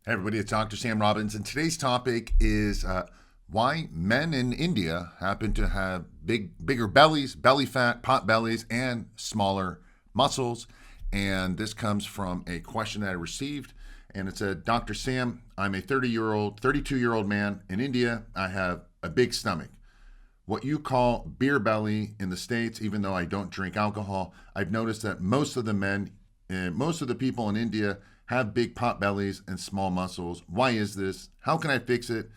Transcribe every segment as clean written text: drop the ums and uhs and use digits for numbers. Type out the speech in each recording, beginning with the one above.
Hey everybody, it's Dr. Sam Robbins, and today's topic is why men in India happen to have bigger bellies, belly fat, pot bellies, and smaller muscles. And this comes from a question that I received, and it said, Dr. Sam, I'm a 32-year-old man in India. I have a big stomach. What you call beer belly in the States, even though I don't drink alcohol, I've noticed that most of the men, most of the people in India have big pot bellies and small muscles. Why is this? How can I fix it?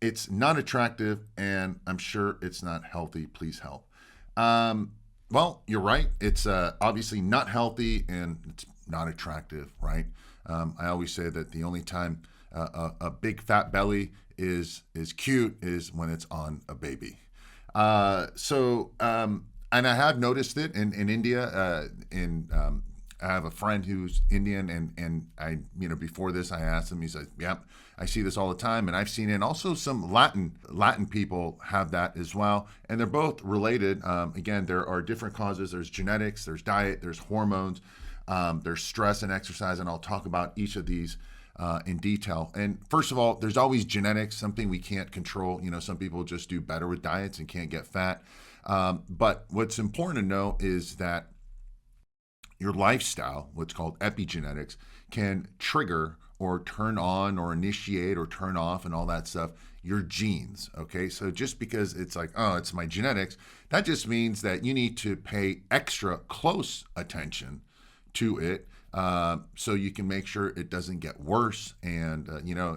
It's not attractive, and I'm sure it's not healthy. Please help. Well, you're right. It's obviously not healthy and it's not attractive, right? I always say that the only time a big fat belly is cute is when it's on a baby. And I have noticed it in India. I have a friend who's Indian, and I, before this, I asked him. He said, "Yep, I see this all the time," and I've seen it. And also, some Latin people have that as well, and they're both related. Again, there are different causes. There's genetics, there's diet, there's hormones, there's stress and exercise, and I'll talk about each of these in detail. And first of all, there's always genetics, something we can't control. Some people just do better with diets and can't get fat. But what's important to know is that your lifestyle, what's called epigenetics, can trigger or turn on or initiate or turn off and all that stuff your genes. Okay, so just because it's like, oh, it's my genetics, that just means that you need to pay extra close attention to it, so you can make sure it doesn't get worse. And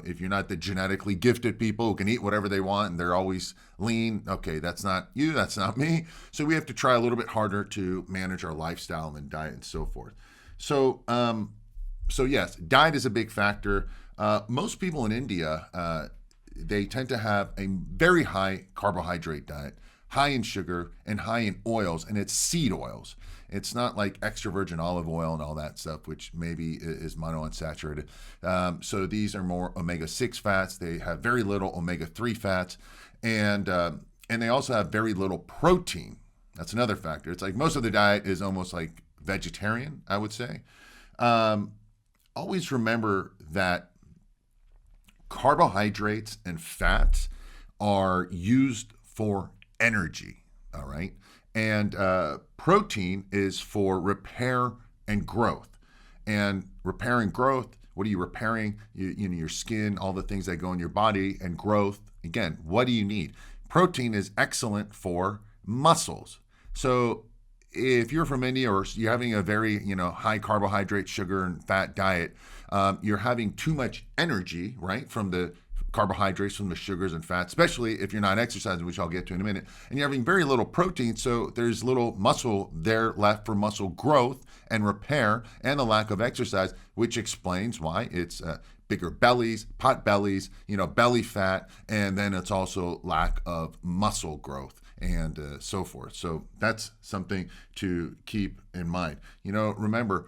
if you're not the genetically gifted people who can eat whatever they want and they're always lean, okay, that's not you, that's not me. So we have to try a little bit harder to manage our lifestyle and diet and so forth. So yes, diet is a big factor. Most people in India, they tend to have a very high carbohydrate diet, high in sugar and high in oils, and it's seed oils. It's not like extra virgin olive oil and all that stuff, which maybe is monounsaturated. So these are more omega-6 fats. They have very little omega-3 fats, and they also have very little protein. That's another factor. It's like most of the diet is almost like vegetarian, I would say. Always remember that carbohydrates and fats are used for energy, all right? And protein is for repair and growth. And repair and growth, what are you repairing? Your skin, all the things that go in your body, and growth. Again, what do you need? Protein is excellent for muscles. So if you're from India or you're having a very high carbohydrate, sugar, and fat diet, you're having too much energy, right, from the carbohydrates, from the sugars and fats, especially if you're not exercising, which I'll get to in a minute, and you're having very little protein, so there's little muscle there left for muscle growth and repair, and the lack of exercise, which explains why it's bigger bellies, pot bellies, belly fat, and then it's also lack of muscle growth and so forth. So that's something to keep in mind. Remember,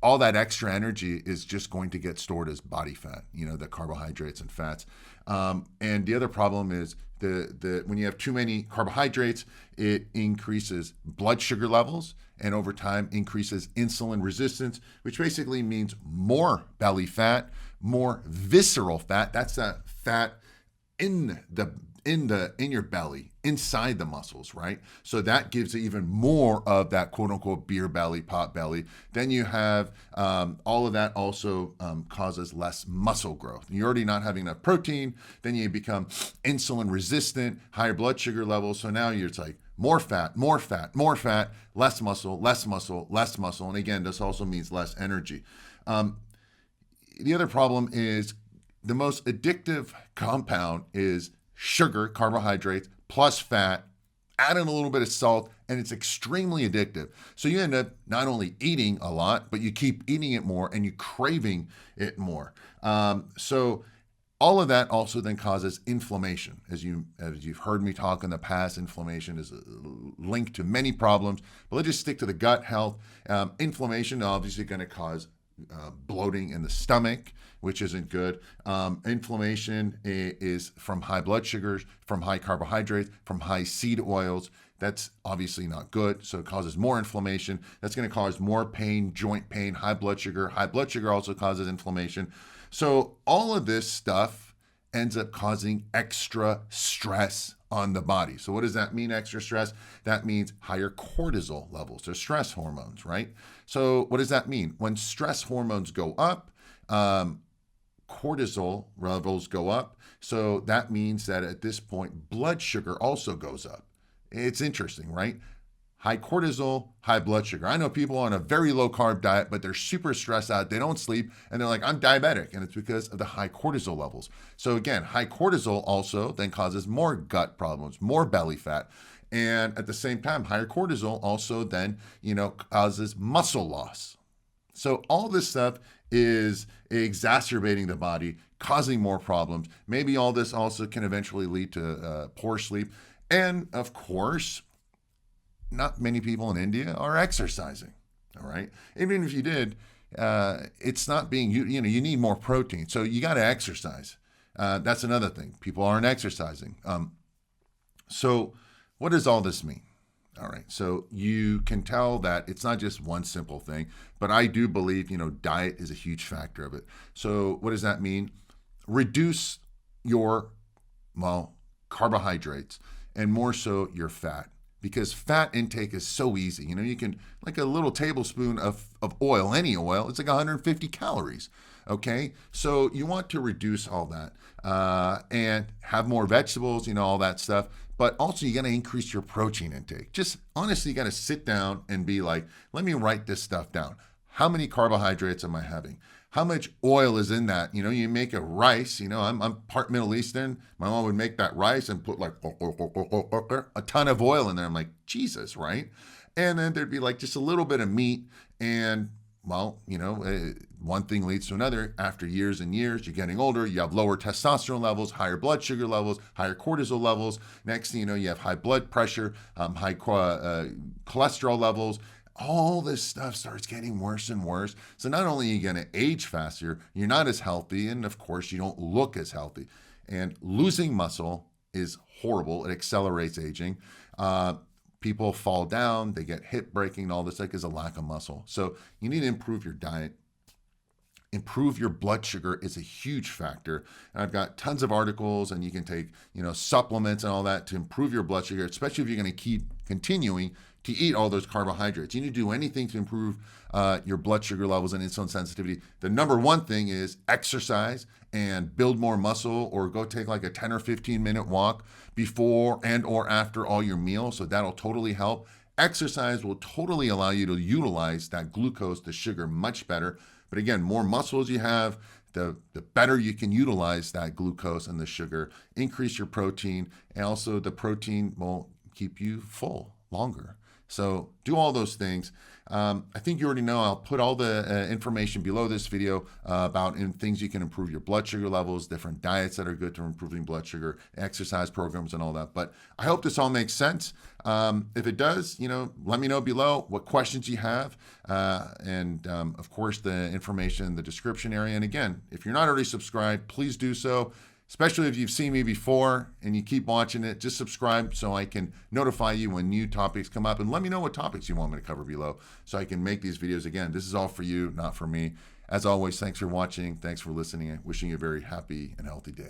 all that extra energy is just going to get stored as body fat, the carbohydrates and fats. And the other problem is when you have too many carbohydrates, it increases blood sugar levels and over time increases insulin resistance, which basically means more belly fat, more visceral fat. That's that fat in your belly, inside the muscles, right? So that gives it even more of that quote unquote beer belly, pot belly. Then you have all of that also causes less muscle growth. You're already not having enough protein. Then you become insulin resistant, higher blood sugar levels. So now it's like more fat, more fat, more fat, less muscle, less muscle, less muscle. And again, this also means less energy. The other problem is the most addictive compound is sugar, carbohydrates, plus fat, add in a little bit of salt, and it's extremely addictive. So you end up not only eating a lot, but you keep eating it more and you're craving it more. So all of that also then causes inflammation. As you've heard me talk in the past, inflammation is linked to many problems, but let's just stick to the gut health. Inflammation obviously going to cause bloating in the stomach, which isn't good. Inflammation is from high blood sugars, from high carbohydrates, from high seed oils. That's obviously not good. So it causes more inflammation. That's going to cause more pain, joint pain, high blood sugar. High blood sugar also causes inflammation. So all of this stuff ends up causing extra stress on the body. So what does that mean, extra stress? That means higher cortisol levels. They're stress hormones, right? So what does that mean? When stress hormones go up, cortisol levels go up. So that means that at this point, blood sugar also goes up. It's interesting, right? High cortisol, high blood sugar. I know people on a very low carb diet, but they're super stressed out. They don't sleep and they're like, I'm diabetic. And it's because of the high cortisol levels. So again, high cortisol also then causes more gut problems, more belly fat. And at the same time, higher cortisol also then, causes muscle loss. So all this stuff is exacerbating the body, causing more problems. Maybe all this also can eventually lead to poor sleep. And of course, not many people in India are exercising, all right? Even if you did, it's not being, you need more protein. So you got to exercise. That's another thing. People aren't exercising. So what does all this mean? All right, so you can tell that it's not just one simple thing, but I do believe, diet is a huge factor of it. So what does that mean? Reduce your, carbohydrates and more so your fat, because fat intake is so easy. You can, like a little tablespoon of oil, any oil, it's like 150 calories. Okay, so you want to reduce all that and have more vegetables, all that stuff. But also you got to increase your protein intake. Just honestly, you got to sit down and be like, let me write this stuff down. How many carbohydrates am I having? How much oil is in that? You make a rice, I'm part Middle Eastern. My mom would make that rice and put like a ton of oil in there. I'm like, Jesus, right? And then there'd be like just a little bit of meat. And one thing leads to another. After years and years, you're getting older, you have lower testosterone levels, higher blood sugar levels, higher cortisol levels. Next thing you know, you have high blood pressure, high cholesterol levels. All this stuff starts getting worse and worse. So not only are you going to age faster, you're not as healthy, and of course, you don't look as healthy. And losing muscle is horrible. It accelerates aging. People fall down, they get hip breaking, all this like is a lack of muscle. So you need to improve your diet. Improve your blood sugar is a huge factor. And I've got tons of articles, and you can take, supplements and all that to improve your blood sugar, especially if you're going to keep continuing to eat all those carbohydrates. You need to do anything to improve your blood sugar levels and insulin sensitivity. The number one thing is exercise and build more muscle, or go take like a 10 or 15 minute walk before and or after all your meals. So that'll totally help. Exercise will totally allow you to utilize that glucose, the sugar, much better. But again, more muscles you have, the better you can utilize that glucose and the sugar. Increase your protein, and also the protein will keep you full longer. So do all those things. I think you already know. I'll put all the information below this video about things you can improve your blood sugar levels, different diets that are good to improving blood sugar, exercise programs, and all that. But I hope this all makes sense. If it does, let me know below what questions you have. And of course, the information in the description area. And again, if you're not already subscribed, please do so. Especially if you've seen me before and you keep watching it, just subscribe so I can notify you when new topics come up, and let me know what topics you want me to cover below so I can make these videos. Again, this is all for you, not for me. As always, thanks for watching. Thanks for listening. Wishing you a very happy and healthy day.